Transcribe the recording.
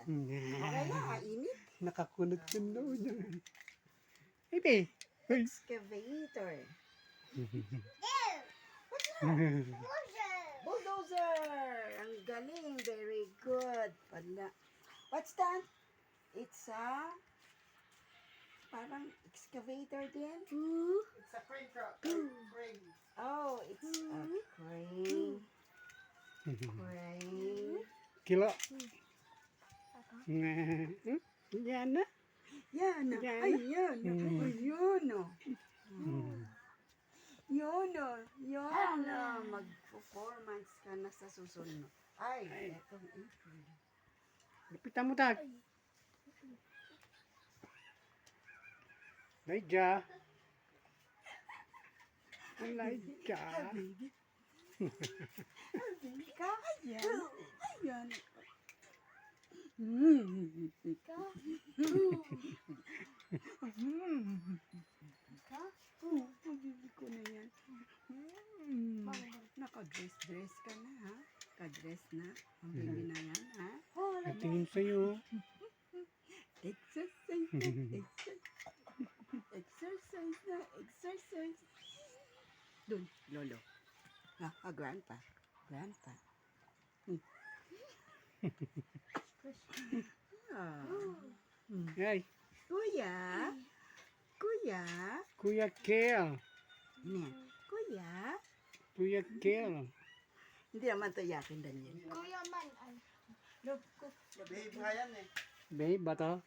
yan. Okay lang, mainit. Nakakunot yung noo niya. Ebe. Hey. Excavator. Bulldozer! Ang galing. Very good. What's that? It's a parang excavator din. It's a crane truck. Crane. Oh, it's a crane. Crane. Kilo. Yan na. Yan na. Yan. Ayan na. Ayun na. Yun na. Yan na. Mag-performance ka na sa susunod. Ay, etong April. Lapitan mo tag. Laija. Laija. Kaya. Ayan. Pabili ko na yan. Naka-dress ka na, ha? Ka-dress na. Pabili na yan, ha? Tingin sa'yo. Exercise na, exercise. Exercise na, exercise. Dun, lolo. Grandpa. Grandpa. Hey, Kuya. Kuya. Kuya Kel. Ano yan? Kuya. Kuya Kel. Hindi naman to yakin, Daniel. Kuya man, ay. Love ko. Behave nga yan eh. Babe, ba to?